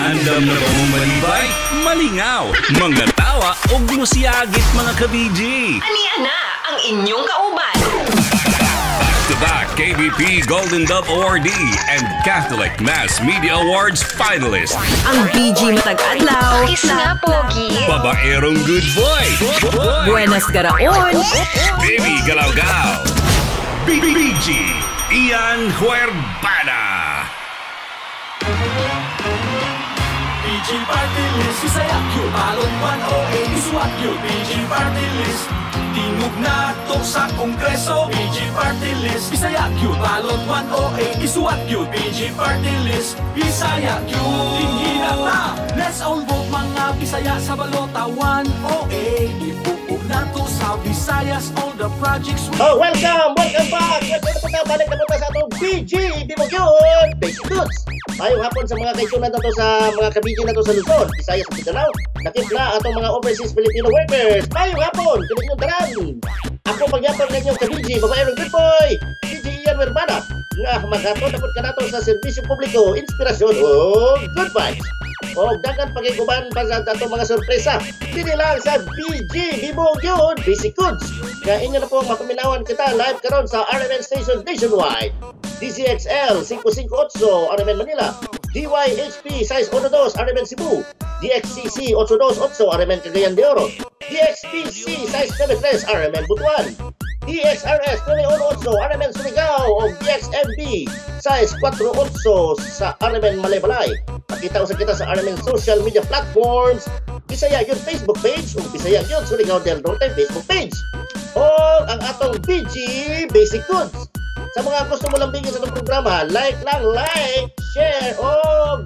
Andam na ba mong malibay? Malingaw, mga tawa o glusiyagit mga ka-BG. Ania na ang inyong kauban. Back-to-back KBP Golden Dove awardee and Catholic Mass Media Awards finalist. Ang BG Matag Adlaw. Kiss nga, Pogi. Babaerong good boy. Buenas Garaon. Baby Galaw-Gaw. BG Ian Huerbana. PG Party List, Bisaya Q, Balon 108, Isuat Q, PG Party List, tingog na to sa Kongreso, PG Party List, Bisaya Q, Balon 108, Isuat Q, PG Party List, Bisaya Q, tingin na, let's all vote mga Bisaya sa balota 108, ipupog na to sa Visayas, all the projects we... Oh, welcome back! Balik na punta sa atong BG, di mo yun! Basic Goods! Mayong hapon sa mga kaisunan na to sa mga ka-BG na to sa Luzon, Visayas at Mindanao. Nakip na atong mga overseas Filipino workers. Mayong hapon! Tuloy nyo taran! Ako pagyapang na inyong ka-BG, babaerong good boy! BG Ian Huerbana nga maghatod na po ka nato sa serbisyo publiko, inspirasyon o good vibes. O dagan pagiguban pa sa atong mga sorpresa. Dili lang sa BG, di mo yun! Basic Goods! Nga inyo na po mapaminawan kita live karon sa RMN Station Nationwide. DZXL 558 RMN Manila, DYHP 612 RMN Cebu, DXCC 828 RMN Cagayan de Oro, DXPC 693 RMN Butuan, DXRS 218 RMN Surigao o DXMB 648 sa RMN Malaybalay. Pakita sa kita sa RMN social media platforms, Bisaya yun Facebook page o Bisaya yun Surigao del Norte Facebook page. O ang atong BG Basic Goods. Sa mga gusto mo lang bigyan sa itong programa, like, share, o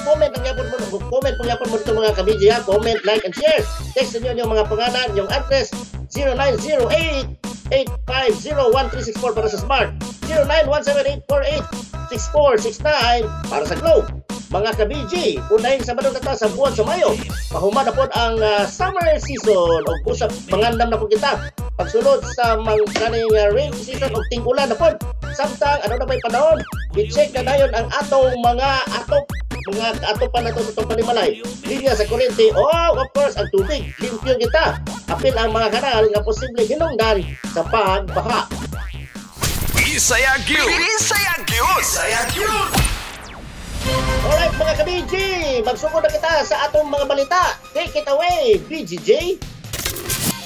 comment ang yapon mo. Comment ang yapon mo dito mga ka-BG ha. Comment, like, and share. Text nyo yung mga pangalan, yung address 0908-850-1364 para sa Smart, 0917-848-6469 para sa Globe. Mga ka-BG, unahin sa Sabado na ta sa buwan sa Mayo. Pahuma na po ang summer season o usap mangandam na po kita. Pagsulod sa kaning rain season o tingkulan na po. Samtang ano na may panahon, i-check na dayon ang atong mga atopan na ito sa itong panimalay. Linya sa kuryente o of course ang tubig. Limpyo kita. Apil ang mga kanal nga posible hinungdan sa pagbaha. Bisaya Q! Bisaya Q! Bisaya Q! Alright mga ka-BG, magsugod na kita sa atong mga balita. Take it away, BGJ!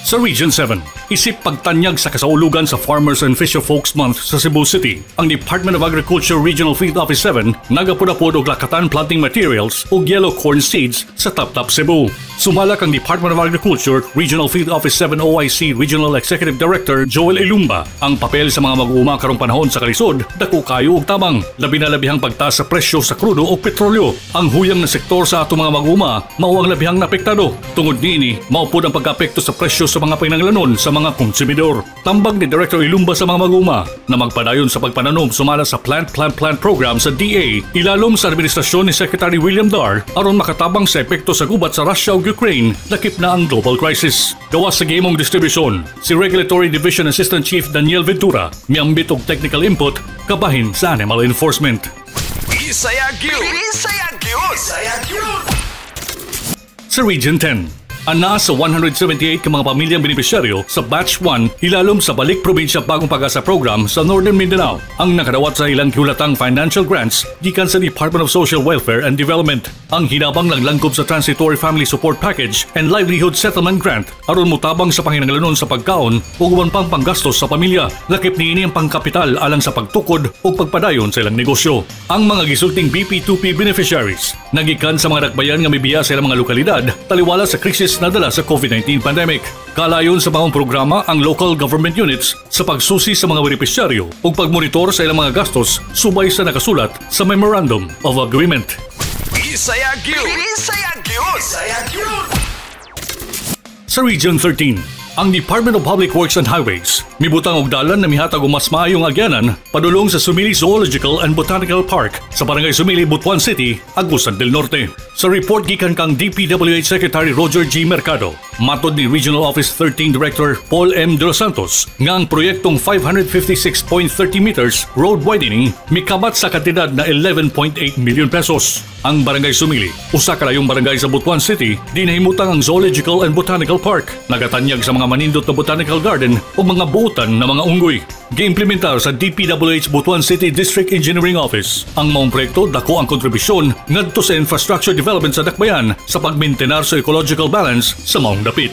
Sa Region 7, isip pagtanyag sa kasaulugan sa Farmers and Fisherfolks Month sa Cebu City, ang Department of Agriculture Regional Field Office 7 nagapod-apod og lakatan planting materials o yellow corn seeds sa Tap-Tap, Cebu. Sumalak ang Department of Agriculture Regional Field Office 7 OIC Regional Executive Director Joel Ilumba. Ang papel sa mga mag-uuma karong panahon sa kalisod, dako kayo og tabang. Labi na labihang pagtaas sa presyo sa krudo o petrolyo. Ang huyang na sektor sa ato mga mag-uuma mao ang labihang napektado. Tungod niini, maupod ang pagkapekto sa presyo sa mga pinanglanon sa mga konsumidor. Tambag ni Director Ilumba sa mga mag-uuma na magpadayon sa pagpananom sumala sa plant program sa DA ilalom sa administrasyon ni Secretary William Dar aron makatabang sa epekto sa gubat sa Russia ug Ukraine, lakip na ang global crisis. Gawas sa gihimong distribusyon, si Regulatory Division Assistant Chief Daniel Ventura miambit og technical input kabahin sa animal enforcement. Bisaya Q! Bisaya Q! Bisaya Q! Sa Region 10, ana sa 178 ka mga pamilyang benepisyaryo sa Batch 1 hilalom sa Balik Probinsya Bagong Pag-asa Program sa Northern Mindanao ang nakadawat sa ilang kiulatang financial grants gikan sa Department of Social Welfare and Development. Ang hinabang naglangkob sa Transitory Family Support Package and Livelihood Settlement Grant aron mutabang sa panginahanglanon sa pagkaon o uban pang panggastos sa pamilya. Lakip niini ang pangkapital alang sa pagtukod o pagpadayon sa ilang negosyo. Ang mga gisulting BP2P beneficiaries nagikan sa mga dakbayan nga mibiya sa ilang mga lokalidad taliwala sa krisis nadala sa COVID-19 pandemic. Kalayon sa mga programa ang local government units sa pagsusi sa mga benepisyaryo ug pagmonitor sa ilang mga gastos subay sa nakasulat sa Memorandum of Agreement. Bisaya Q! Bisaya Q! Bisaya Q! Sa Region 13, ang Department of Public Works and Highways mibutang og dalan na mihatag og mas maayong agyanan padulong sa Sumili Zoological and Botanical Park sa Barangay Sumili, Butuan City, Agusan del Norte. Sa report gikan kang DPWH Secretary Roger G. Mercado, Matod ni Regional Office 13 Director Paul M. De Los Santos nga ang proyektong 556.30 meters road widening mikabat sa kantidad na 11.8 million pesos. Ang Barangay Sumili, usa ka layong barangay sa Butuan City, dinahimutang ang Zoological and Botanical Park, nagatanyag sa mga manindot na botanical garden o mga buutan na mga unggoy. Giimplementar sa DPWH Butuan City District Engineering Office. Ang maong proyekto dako ang kontribusyon ngadto sa infrastructure development sa dakbayan sa pagmaintenar sa ecological balance sa maong dapit.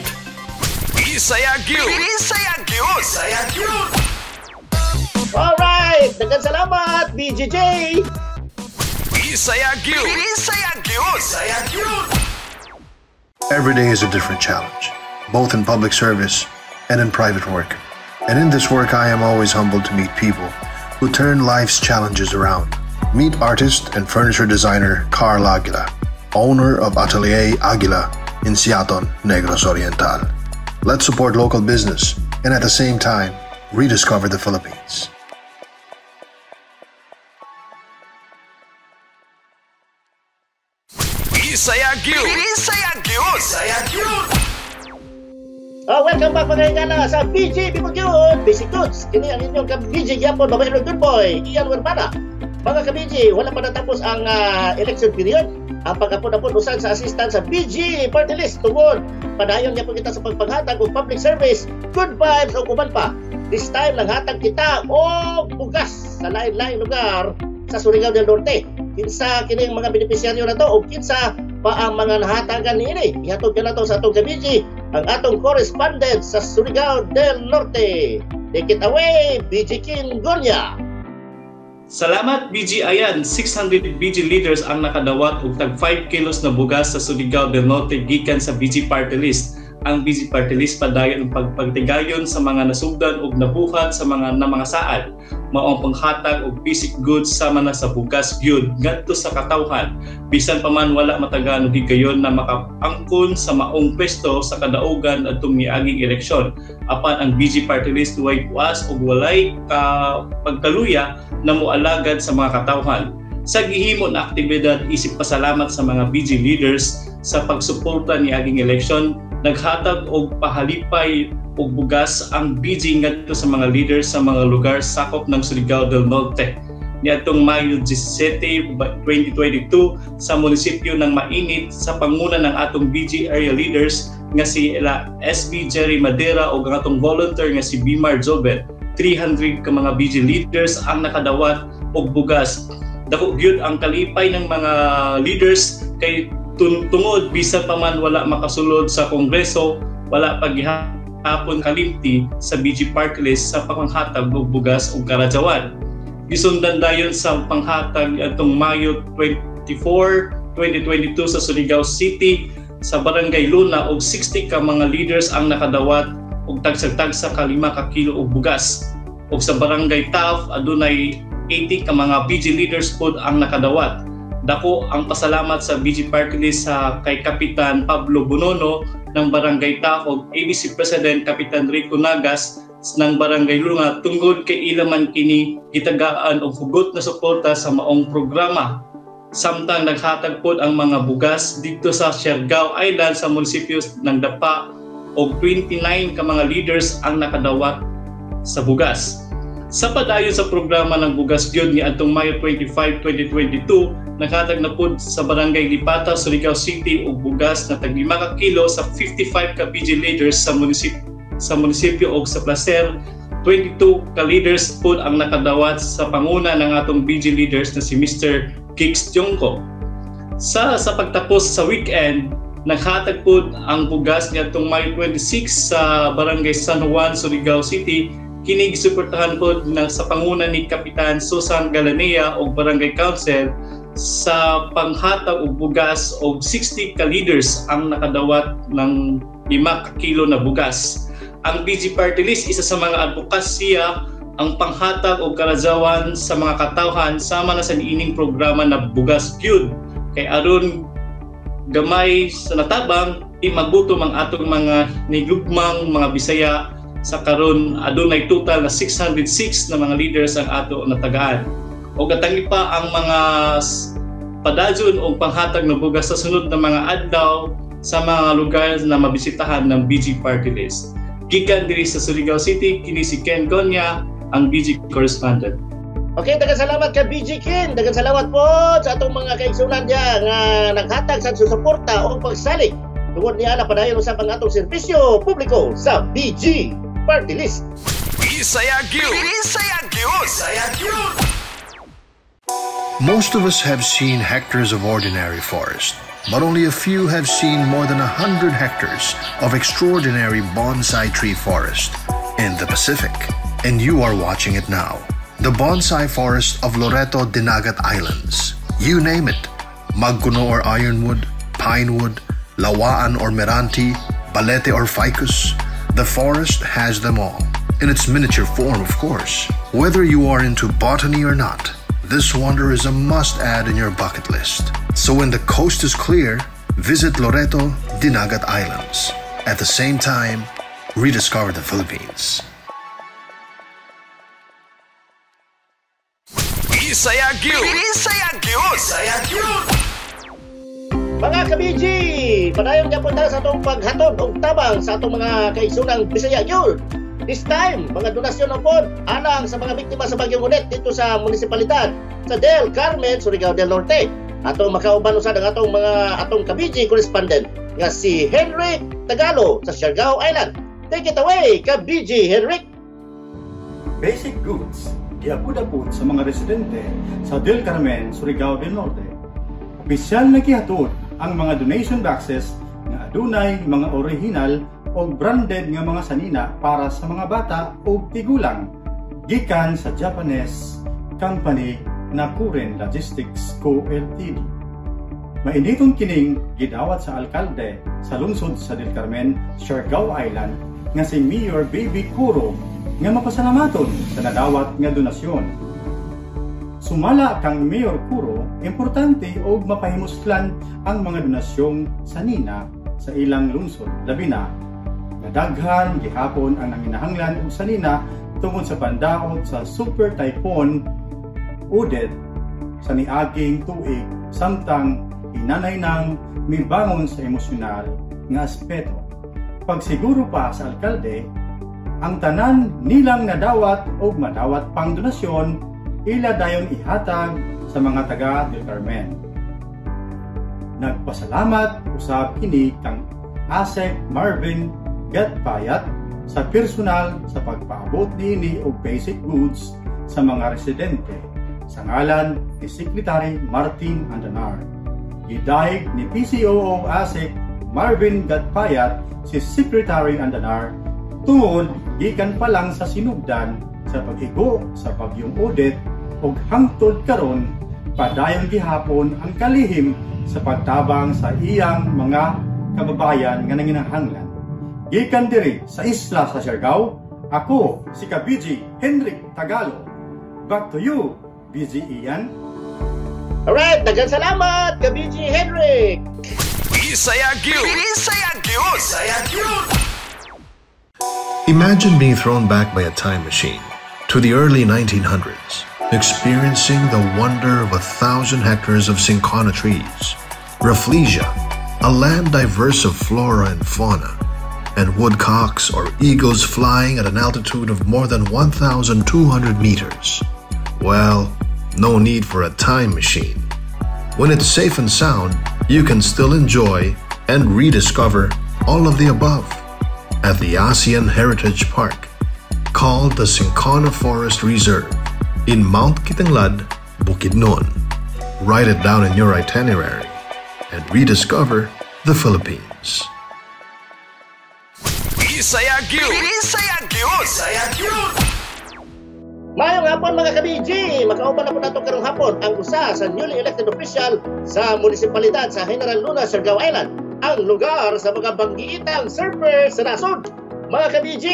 Isayagyo! Isayagyo! Isayagyo! Alright! Daghang salamat, BJJ! Isayagyo! Isayagyo! Isayagyo! Every day is a different challenge, both in public service and in private work. And in this work, I am always humbled to meet people who turn life's challenges around. Meet artist and furniture designer Carl Aguila, owner of Atelier Aguila in Siaton, Negros Oriental. Let's support local business and at the same time, rediscover the Philippines. Isayagyo! Isayagyo! Isayagyo! Welcome back mga hingala sa BJ Bibugyod Basic Goods. Kini ang inyong ka-BJ Yapon, babaero good boy, Ian Werpana. Mga ka-BJ, wala pa natapos ang election period. Ang pag-apon-apon usan sa assistant sa BG Party List tungod padayon niya po kita sa pagpanghatag og public service, good vibes o kuman pa. This time nanghatag kita og bugas sa lain-lain lugar sa Surigao del Norte. Kinsa kining mga benepisyaryo na to o kinsa pa ang mga nahatagan niini. Ihatod ka na to sa atong ka-BG, ang atong correspondent sa Surigao del Norte. Take it away, BG King Gonya. Salamat BG Ayan, 600 BG leaders ang nakadawat og tag 5 kilos na bugas sa Surigao del Norte gikan sa BG Party List. Ang BG Party List padayon ang pagtigayon sa mga nasugdan ug nabuhat sa mga saad. Maong panghatag og basic goods sama na sa bugas gyud ngadto sa katawhan. Bisan pa man wala matagaan og higayon na makaangkon sa maong pwesto sa kadaugan adtong niaging eleksyon. Apan ang BG Party List way puas ug walay pagkaluya na moalagad sa mga katawhan. Sa gihimo na aktibidad, isip pasalamat sa mga BG leaders sa pagsuporta ni aging eleksyon. Naghatag og pahalipay og bugas ang BG ngadto sa mga leaders sa mga lugar sakop ng Surigao del Norte. Niadtong Mayo 17, 2022 sa munisipyo ng Mainit sa panguna ng atong BG area leaders nga si SB Jerry Madera o ang atong volunteer nga si Bimar Jobet. 300 ka mga BG leaders ang nakadawat og bugas. Dako gyud ang kalipay ng mga leaders kay tungod bisan pa man wala makasulod sa Kongreso, wala paghihapon kalimti sa BG Party List sa panghatag og bugas ug karadyawan. Gisundan dayon sa panghatag atong Mayo 24, 2022 sa Surigao City sa Barangay Luna og 60 ka mga leaders ang nakadawat og tagsag-tagsa ka 5 ka kilo og bugas. Og sa Barangay Taft adunay 80 ka mga BG leaders pod ang nakadawat. Dako ang pasalamat sa BG Party List sa kay Kapitan Pablo Bonono ng Barangay Taft ug ABC President Kapitan Rico Nagas ng Barangay Luna tungod kay ilaman kini gitagaan og hugot na suporta sa maong programa. Samtang naghatag pod ang mga bugas dito sa Siargao Island sa munisipyo ng Dapa og 29 ka mga leaders ang nakadawat sa bugas. Sa padayon sa programa ng Bugas Gyud ni adtong Mayo 25, 2022, naghatag na pod sa Barangay Lipata, Surigao City og bugas na tag 5 ka kilo sa 55 ka BG leaders sa munisipyo og sa Placer. 22 ka leaders pod ang nakadawat sa panguna ng atong BG leaders na si Mr. Kix Jongko. Sa pagtapos sa weekend, naghatag pod ang bugas ni adtong Mayo 26 sa Barangay San Juan, Surigao City. Kini gisuportahan pod sa panguna ni Kapitan Susan Galanea og Barangay Council sa panghatag og bugas og 60 ka leaders ang nakadawat ng 5 ka kilo na bugas. Ang BG Party List isa sa mga advokasya ang panghatag og karadyawan sa mga katawhan sama na sa niining programa na Bugas Gyud. Kay aron gamay sa natabang magutom ang atong mga nilugmang mga Bisaya. Sa karon adunay total na 606 na mga leaders ang ato natagaan. O gatangi pa ang mga padadyon o panghatag na bugas sa sunod na mga adlaw sa mga lugar na mabisitahan ng BG Party List. Gikan diri sa Surigao City, kini si Ken Gonya, ang BG correspondent. Okay, daghang salamat kay BG Ken. Daghang salamat po sa atong mga kaigsunan diya nga naghatag sa susuporta o pagsalig tungod niya na padayon usab ang atong serbisyo publiko sa BG Party List. Most of us have seen hectares of ordinary forest, but only a few have seen more than 100 hectares of extraordinary bonsai tree forest in the Pacific. And you are watching it now. The bonsai forest of Loreto Dinagat Islands. You name it. Magkuno or ironwood, pinewood, lawaan or meranti, balete or ficus. The forest has them all. In its miniature form, of course. Whether you are into botany or not, this wonder is a must-add in your bucket list. So when the coast is clear, visit Loreto Dinagat Islands. At the same time, rediscover the Philippines. Mga ka-BG, padayon niya punta sa atong paghatod og tabang sa atong mga kaigsunang Bisaya Gyud. This time, mga donasyon na po alang sa mga biktima sa Bagyong Odette dito sa munisipalidad sa Del Carmen, Surigao del Norte. Atong makauban usad ang atong ka-BG correspondent nga si Henrik Tagalo sa Siargao Island. Take it away, ka-BG Henrik. Basic goods giapud-apud sa mga residente sa Del Carmen, Surigao del Norte. Opisyal na gihatod ang mga donation boxes nga adunay mga original o branded nga mga sanina para sa mga bata o tigulang gikan sa Japanese company na Kuren Logistics Co. Ltd. Mainitong kining gidawat sa alkalde sa lungsod sa Del Carmen, Siargao Island nga si Mayor Baby Kuro nga mapasalamaton sa nadawat nga donasyon. Sumala kang Mayor Kuro, importante og mapahimuslan ang mga donasyong sanina sa ilang lungsod, labi na nadaghan gihapon ang nanginahanglan og sanina tungod sa pandaot sa Super Typhoon Odette sa niaging tuig, samtang inanay nang mibangon sa emosyonal nga aspeto. Pagsiguro pa sa alkalde, ang tanan nilang nadawat o madawat pang donasyon ila dayon ihatag sa mga taga Del Carmen. Nagpasalamat usab kini kang ASEC Marvin Gatpayat sa personal sa pagpaabot niini og basic goods sa mga residente sa ngalan ni Secretary Martin Andanar. Gidayeg ni PCOO ASEC Marvin Gatpayat si Secretary Andanar tungod gikan pa lang sa sinugdan sa paghigo sa Bagyong Odette ug hangtod karon padayon gihapon ang kalihim sa pagtabang sa iyang mga kababayan nga nanginahanglan. Gikan diri sa isla sa Siargao, ako si ka-BG Henrik Tagalo. Back to you, BG Ian. Alright, daghang salamat ka-BG Henrik. Imagine being thrown back by a time machine to the early 1900s, experiencing the wonder of 1,000 hectares of cinchona trees, Rafflesia, a land diverse of flora and fauna, and woodcocks or eagles flying at an altitude of more than 1,200 meters. Well, no need for a time machine. When it's safe and sound, you can still enjoy and rediscover all of the above at the ASEAN Heritage Park, called the Cinchona Forest Reserve in Mount Kitanglad, Bukidnon. Write it down in your itinerary and rediscover the Philippines. Mayong hapon mga ka-BG, makauban na po nato karong hapon ang usa sa newly elected official sa munisipalidad sa General Luna, Siargao Island, ang lugar sa mga banggiitang surfer sa nasod. Mga ka-BG,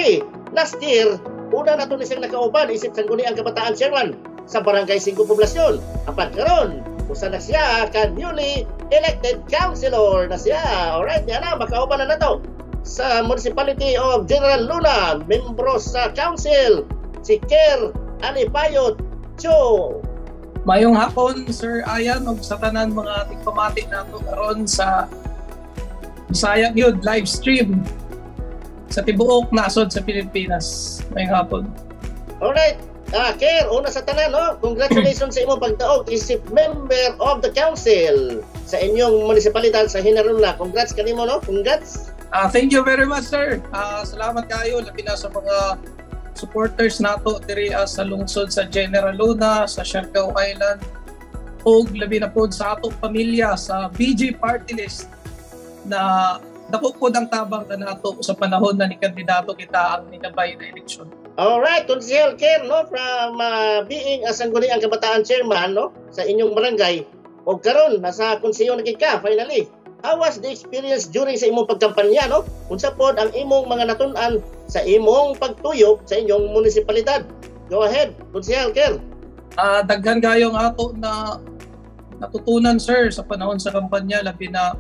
last year, una na ito nisang nakauban isip sangguni ang kabataan chairman sa Barangay 5 Poblasyon. Apat karon, usa na siya ka newly elected councilor na siya. Alright, yan na, makauban na to sa Municipality of General Luna, membro sa council, si Ker Anipayot Cho. Mayong hapon, Sir Ayan, ug sa tanan mga tigpamati nato karon sa Bisaya yun, live stream sa tibuok nasod sa Pilipinas ngayong hapon. Alright. Ker, una sa tanan, no? Congratulations sa imong pagtaog isip member of the council sa inyong munisipalidad sa Hinaruna. Congrats kanimo, no? Congrats. Thank you very much, sir. Salamat kayo labi na sa mga supporters nato diri sa lungsod sa General Luna, sa Siargao Island, ug labi na pod sa atong pamilya sa BG Party List na dako pod ang tabang kanato sa panahon na ni kandidato kita ang nikabay na eleksyon. Alright, Consihal Ker, no, from being as Sangguniang Kabataan Chairman, no, sa inyong barangay, o karon nasa konseyo na ka finally. How was the experience during sa imong pagkampanya, no? Unsa pod ang imong mga natun-an sa imong pagtuyok sa inyong munisipalidad? Go ahead, Consihal Ker. Daghan kayong ato na natutunan, sir, sa panahon sa kampanya, labi na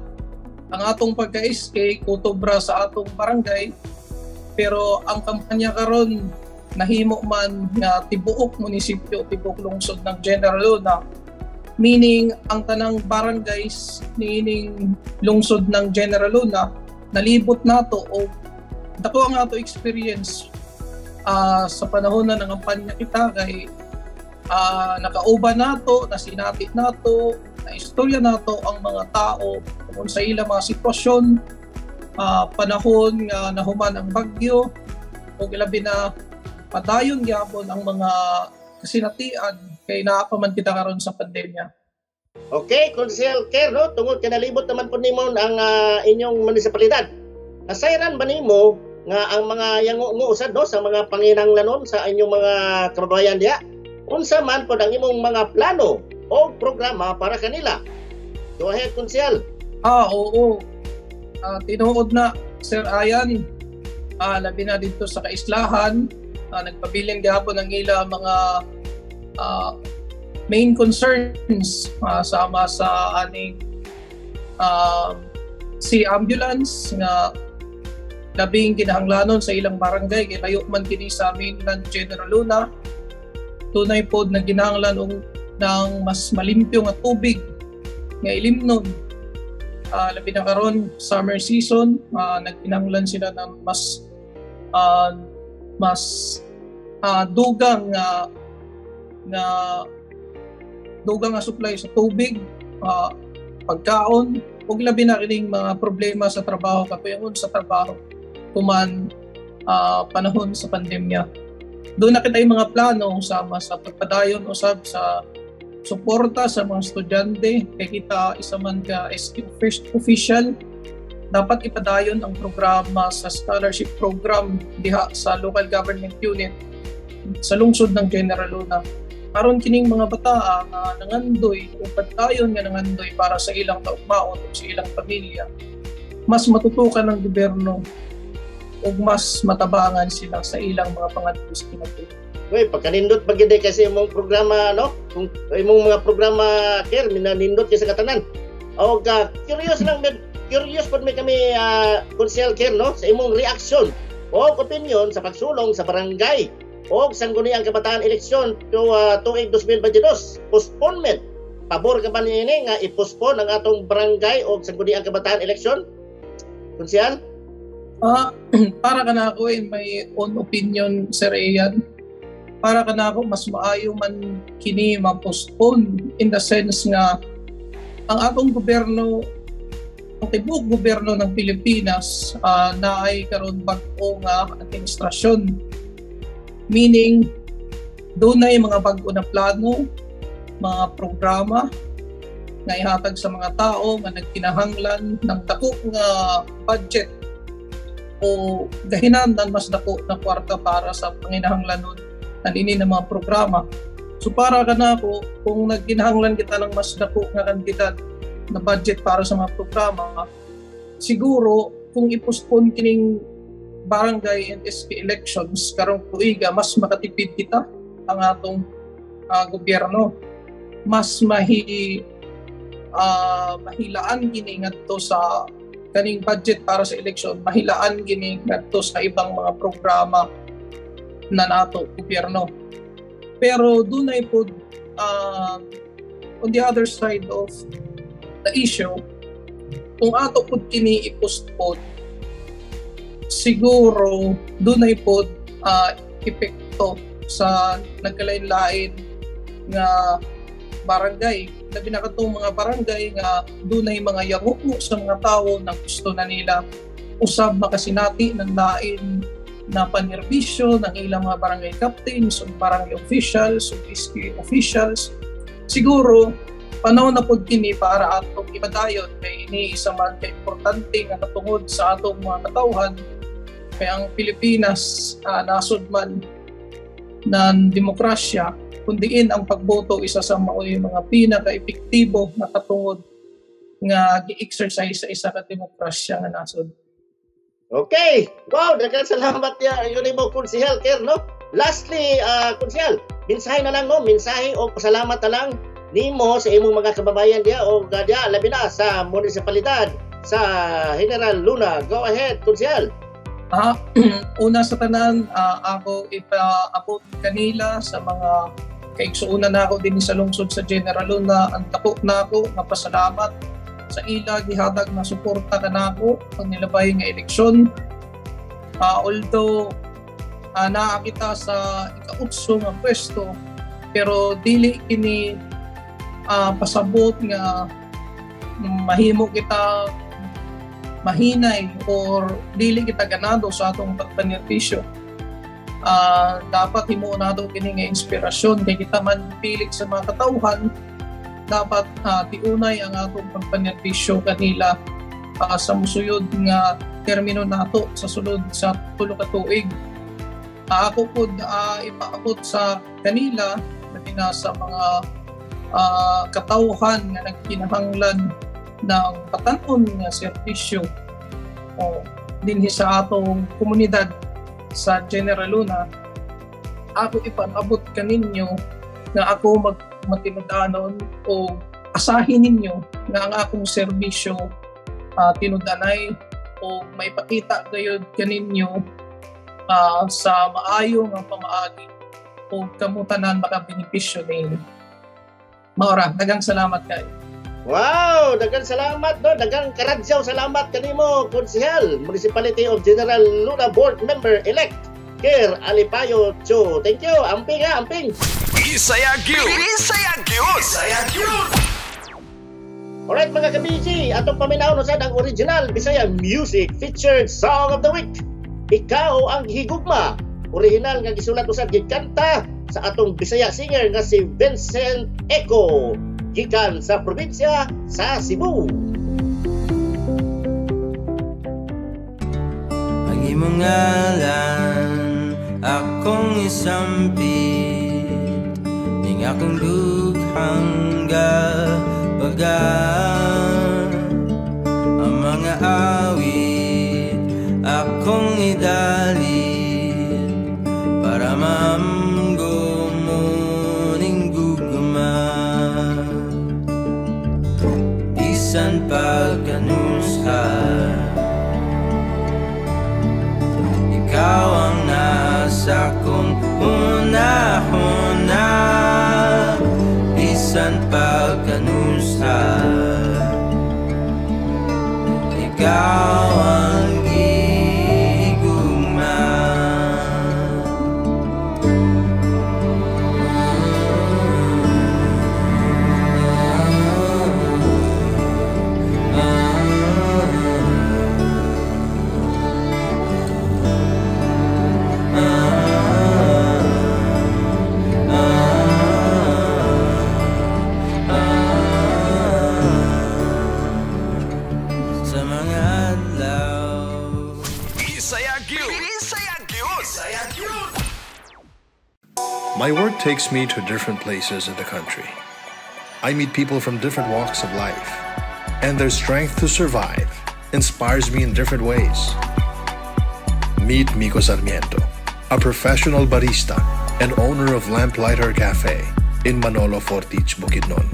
ang atong pagka-SK kutubra sa atong barangay, pero ang kampanya karon nahimo man nga tibuok munisipyo, tibuok lungsod ng General Luna, meaning ang tanang barangays niining lungsod ng General Luna nalibot nato o dako ang ato experience sa panahon na ng kampanya kita kay nakauban nato, nasinati nato, na istorya nato ang mga tao kung sa ilang mga sitwasyon, panahon nga nahuman ang bagyo o ilabi na padayon gyapon ang mga kasinatian kay naapaman kita karon sa pandemya. Okay, Consihal Ker, no, tungod kinalibot naman po nimo ang inyong munisipalidad. Nasayran ba nimo nga ang mga yango usad, no, sa mga panginahanglanon sa inyong mga kababayan diha? Unsa man pod ang imong mga plano o programa para kanila? Go ahead, Consihal. Oo. Tinuod na, Sir Ayan, labi na dito sa kaislahan, nagpabiling gihapon ang ila mga main concerns sama sa aning si ambulance nga labing kinahanglanon sa ilang barangay kay layo man kini sa mainland General Luna. Tunay pod na kinahanglan ng mas malimpyo nga tubig nga ilimnon. Labi na karon summer season, nagkinahanglan sila ng mas dugang nga supply sa tubig, pagkaon, ug labi na kining mga problema sa trabaho kapuyangon sa trabaho kuman panahon sa pandemya. Doon na kita yung mga plano sama sa pagpadayon usab sa suporta sa mga estudyante kay kita isa man ka first official dapat ipadayon ang programa sa scholarship program diha sa local government unit sa lungsod ng General Luna. Karon kining mga bata nga nangandoy o padayon nga nangandoy para sa ilang kaugmaon o sa ilang pamilya, mas matutukan ng gobyerno o mas matabangan sila sa ilang mga pangadto sa kinahanglan. Uy, pagkanindot pag gid kasi imong programa, no? Kung imong mga programa, Ker, minanindot kay sa katanan. O curious pod may kami Consihal Ker, no? Sa imong reaksyon o opinion sa pagsulong sa barangay o Sangguniang Kabataan eleksyon tuig 2022. Postponement. Pabor ka ba niini nga i-postpone ang atong barangay o Sangguniang Kabataan eleksyon? Consihal? Para ka na ako may own opinion, Sir Ian. Para ka na ako mas maayo man kini ma-postpone in the sense nga ang atong gobyerno, ang tibuok gobyerno ng Pilipinas na ay karon bag-o nga administrasyon. Meaning, doon na yung mga bag-o na plano, mga programa na ihatag sa mga tao nga nagkinahanglan ng dako nga budget o gahinandan mas dako na kwarta para sa panginahanglanon nanini ng mga programa. So para ka na ako, kung nagkinahanglan kita ng mas dako nga kandidat na budget para sa mga programa, siguro kung i-postpone kining barangay and SK elections karong tuiga, mas makatipid kita ang atong gobyerno. Mas mahilaan gini ngadto sa kaning budget para sa eleksyon, mahilaan gini ngadto sa ibang mga programa na nato gobyerno. Pero dunay po on the other side of the issue, kung ato po kini i-postpone, siguro doon ay po epekto sa nagkalain-lain nga barangay. Labi na katong mga barangay nga doon ay mga yaruko sa mga tao na gusto na nila usab makasinati ng lain na panerbisyo ng ilang mga barangay captains o barangay officials o SK officials. Siguro panahon na po kini para atong ipadayon kay iniisa man kay importante nga katungod sa atong mga katawhan kay ang Pilipinas nasod man ng demokrasya, kundiin ang pagboto isa sa mga pinaka-epektibo na katungod nga gi-exercise sa isa ka demokrasya nga nasod. Okay. Wow, daghang salamat yun mo Konsehal Ker, no? Lastly, Konsehal, mensahe na lang no, mensahe o pasalamat na lang nimo sa imong mga kababayan diya o diya labi na sa munisipalidad sa General Luna. Go ahead, Konsehal. Una sa tanan, ako ipaabot kanila sa mga kaigsuunan na ako din sa lungsod sa General Luna. Ang dako na ako nga pasalamat sa ila gihatag na suporta kanako pag nilabay nga eleksyon. Although naa kita sa ika-8 nga pwesto, pero dili kini pasabot nga mahimo kita mahinay or dili kita ganado sa atong pagpanerbisyo. Dapat himuon nato kini nga inspirasyon kay kita man pilik sa mga katawhan. Dapat tiunay ang atong pagpanerbisyo kanila sa musuyod nga termino nato sa sulod sa 3 ka tuig. Ako po ipaabot sa kanila na sa mga katawhan nga nagkinahanglan ng patanon nga serbisyo dinhi sa atong komunidad sa General Luna. Ako ipaabot kaninyo nga ako matinud-anon o asahin ninyo nga ang akong serbisyo tinud-anay o maipakita gayud kaninyo sa maayo nga pamaagi o kamutanan makabenepisyo ninyo. Maura, daghang salamat kayo. Wow, daghang salamat no, daghang karadyaw salamat kanimo Konsehal, Municipality of General Luna Board Member Elect Ker Alipayo Cho. Thank you. Amping amping. Isayagyo! Alright mga ka-BG, atong paminaw no sad ang original Bisaya Music Featured Song of the Week. Ikaw ang higugma. Original nga gisulat usab gikanta sa atong Bisaya singer nga si Vincent Eco gikan sa probinsya sa Cebu. Ang imong ngalan akong isampit ning akong dughang gabaga. Ang mga awit akong idalin para mamgo mo ning gugma. Bisan pagkanushan ikaw ang nasa kong una-una. Bisan pagkanushan ikaw ang gigugma. My work takes me to different places in the country. I meet people from different walks of life, and their strength to survive inspires me in different ways. Meet Miko Sarmiento, a professional barista and owner of Lamplighter Cafe in Manolo Fortich, Bukidnon.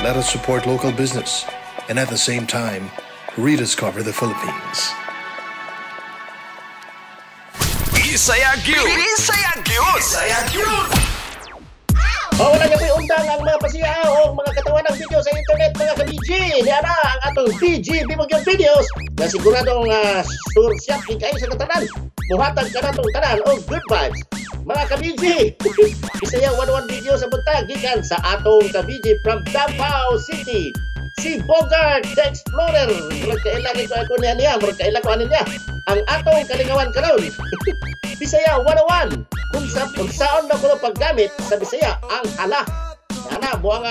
Let us support local business and at the same time, rediscover the Philippines. Isayagyo! Wala niyo po undang ang mga pasiya o mga katawan ng ang video sa internet mga ka-BG. Niana ang atong BG Bimog yung videos na siguradong sursyak kayo sa katanan. Muhatag ka na itong tanan o good vibes. Mga ka-BG, Bisaya 101 video sa buntag gikan sa atong ka-BG from Davao City. Si Bogart the Explorer. Murag kailangan ko niya. Murag kailangan ko niya. Ang atong kalingawan karon. Bisaya 101. Kung saan na ko paggamit sa Bisaya ang hala. Sana buang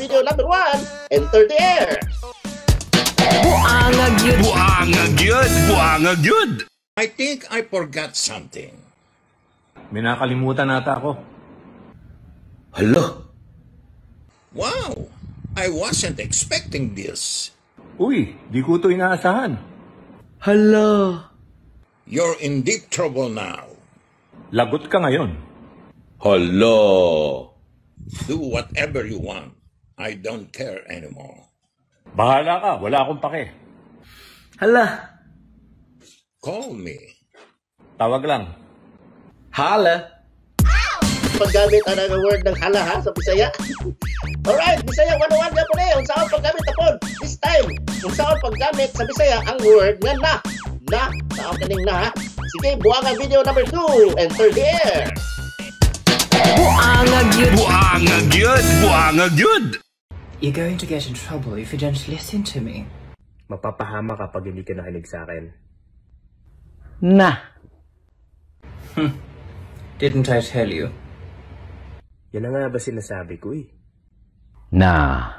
video number 1. Enter the air. Buangag yun. Buangag yun. Buangag yun. I think I forgot something. May nakalimutan nata ako. Hala. Wow. I wasn't expecting this. Uy, di ko ito inaasahan. Hala. You're in deep trouble now. Lagot ka ngayon. Hala. Do whatever you want. I don't care anymore. Bahala ka, wala akong pake. Hala. Call me. Tawag lang. Hala. Paggamit ang word ng hala ha sa Bisaya. Alright, Bisaya 101 na po na yun. Saan paggamit na po? This time, kung saan paggamit sa Bisaya ang word nga na. Na, saan kaning na ha? Sige, buangag video number 2. Enter the air. Buangag yun. Buangag yun. Buangag yun. You're going to get in trouble if you don't listen to me. Mapapahama kapag hindi ka nakinig sa akin. Na. Didn't I tell you? Yan na nga ba sinasabi ko eh? Na.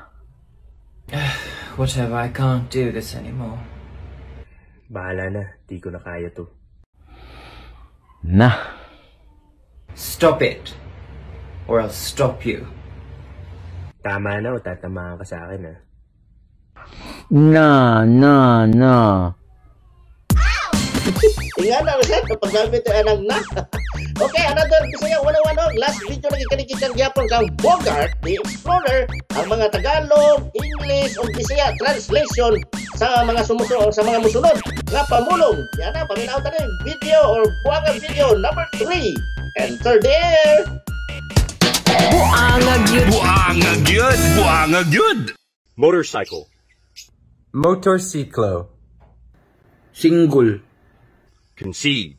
Whatever, I can't do this anymore. Bahala na, di ko na kaya to. Na. Stop it. Or I'll stop you. Tama na o tatamaan ka sa akin ha? Na. Tingnan na rin kapag gamit ang na. Okay, another Bisaya 101. Last video na kikanikitan gyapon kang Bogart the Explorer ang mga Tagalog, English o Bisaya translation sa mga musunod nga pamulong. Yan na, paminaw tayo video or buwangang video number 3. Enter the air. Buangag yun. Buangag yun. Buangag yun. Motorcycle. Motorsiklo. Single. Concede.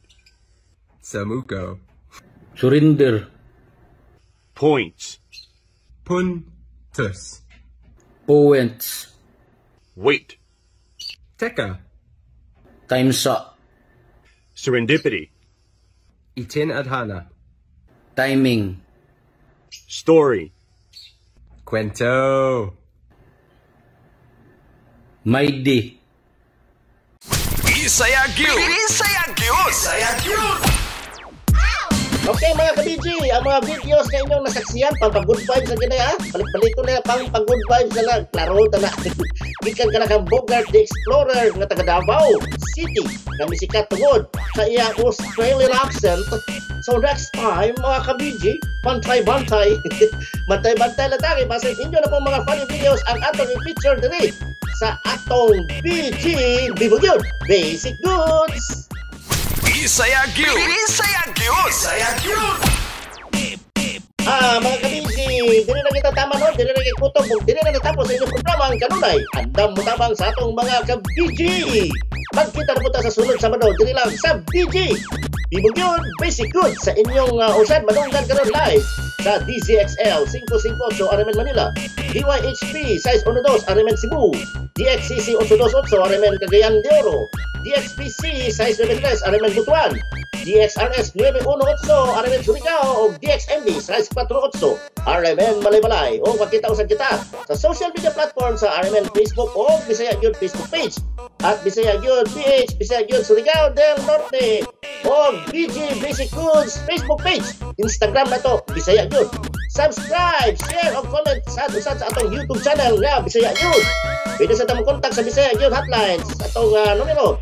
Samuko. Surrender. Points. Puntos. Points. Wait. Teka. Time's up. Serendipity. Itin adhana. Timing. Story. Kwento. Maidi. Isayagyo. Isayagyo. Isayagyo. Okay mga ka-BG, ang mga videos na inyong nasaksiyan pang-good vibes na gina ha. Balik-balik ko na pang-good vibes na lang. Klaro na. Gikan ka na kang Bogart the Explorer nga taga Davao City na misikat tungod sa iyang Australian accent. So next time mga ka-BG, bantay-bantay. Bantay-bantay lang tayo. Basta inyo na po mga funny videos ang atong i-feature diri sa atong BG Bimog yun Basic Goods. Isayagyo. Isayagyo. Isayagyo. Mga ka-BG, dili na kita tama no, dili na kita kutog, dili na natapos sa inyong programa ang kanunay. Andam mo tabang sa atong mga ka-BG. Magkita na punta sa sunod Sabado, dili lang sa BG Bimog yun Basic Goods sa inyong usad manunggan karon live sa DZXL 558 Arimen Manila, DYHP size 12 Arimen Cebu, DXCC 828 Arimen Cagayan de Oro, DXPC size 93 Arimen Butuan, DXRS 918 Arimen Surigao o DXMB size 48 Arimen Malaybalay. O makita usad kita sa social media platform sa Arimen Facebook o Bisaya Gyud Facebook page at Bisaya Gyud PH Bisaya Gyud Surigao del Norte o BG Basic Goods Facebook page. Instagram na to Bisaya Gyud. Subscribe, share o comment sa atong YouTube channel nga Bisaya Gyud. Pwede sa tamang kontak sa Bisaya Gyud hotlines sa atong numero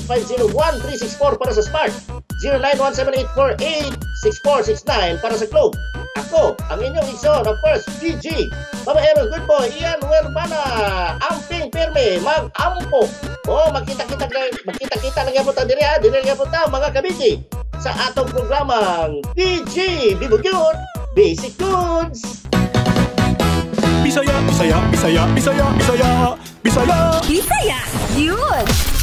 0908-850-1364 para sa Smart, 0917-848-6469 para sa Globe. Ako, ang inyong igsoon, of course, PG, Babaero, Good Boy, Ian Werbana, Amping Pirme, Mag-ampo. Magkita-kita lang yapon ta diri ha, diri lang yapon ta mga kabigi sa atong programang PG Bimog yun Basic Goods. Bisaya, Bisaya, Bisaya, Bisaya, Bisaya, Bisaya. Bisaya! Yun!